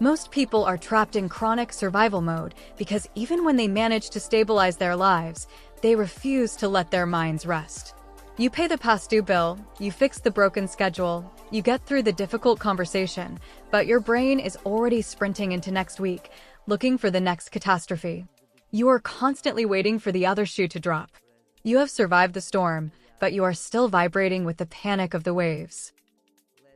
Most people are trapped in chronic survival mode because even when they manage to stabilize their lives, they refuse to let their minds rest. You pay the past due bill, you fix the broken schedule, you get through the difficult conversation, but your brain is already sprinting into next week, looking for the next catastrophe. You are constantly waiting for the other shoe to drop. You have survived the storm, but you are still vibrating with the panic of the waves.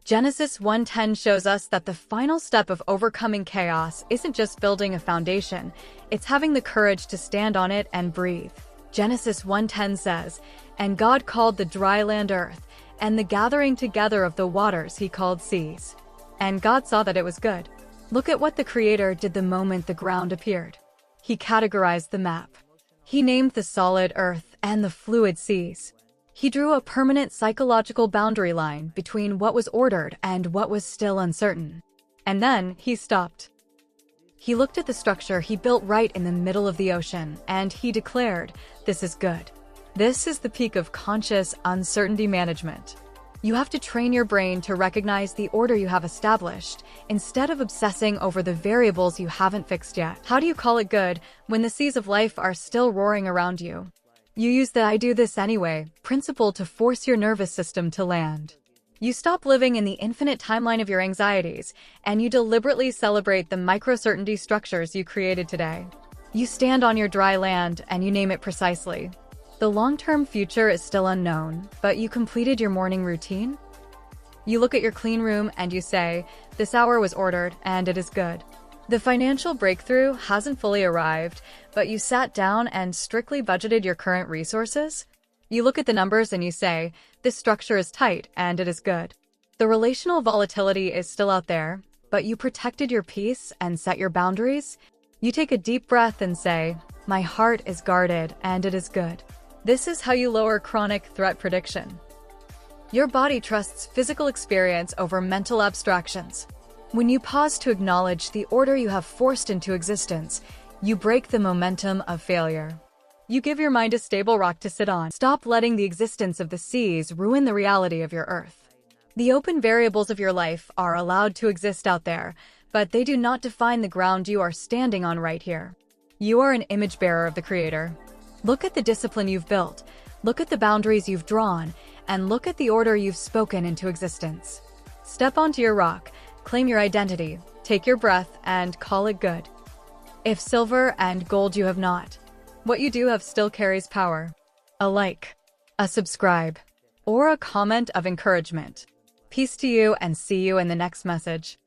Genesis 1:10 shows us that the final step of overcoming chaos isn't just building a foundation, it's having the courage to stand on it and breathe. Genesis 1:10 says, "And God called the dry land earth, and the gathering together of the waters he called seas. And God saw that it was good." Look at what the Creator did the moment the ground appeared. He categorized the map. He named the solid earth and the fluid seas. He drew a permanent psychological boundary line between what was ordered and what was still uncertain. And then he stopped. He looked at the structure he built right in the middle of the ocean, and he declared, "This is good." This is the peak of conscious uncertainty management. You have to train your brain to recognize the order you have established, instead of obsessing over the variables you haven't fixed yet. How do you call it good when the seas of life are still roaring around you? You use the "I do this anyway" principle to force your nervous system to land. You stop living in the infinite timeline of your anxieties, and you deliberately celebrate the micro-certainty structures you created today. You stand on your dry land and you name it precisely. The long-term future is still unknown, but you completed your morning routine? You look at your clean room and you say, "This hour was ordered and it is good." The financial breakthrough hasn't fully arrived, but you sat down and strictly budgeted your current resources? You look at the numbers and you say, "This structure is tight and it is good." The relational volatility is still out there, but you protected your peace and set your boundaries? You take a deep breath and say, "My heart is guarded and it is good." This is how you lower chronic threat prediction. Your body trusts physical experience over mental abstractions. When you pause to acknowledge the order you have forced into existence, you break the momentum of failure. You give your mind a stable rock to sit on. Stop letting the existence of the seas ruin the reality of your earth. The open variables of your life are allowed to exist out there, but they do not define the ground you are standing on right here. You are an image bearer of the Creator. Look at the discipline you've built, look at the boundaries you've drawn, and look at the order you've spoken into existence. Step onto your rock, claim your identity, take your breath, and call it good. If silver and gold you have not, what you do have still carries power. A like, a subscribe, or a comment of encouragement. Peace to you, and see you in the next message.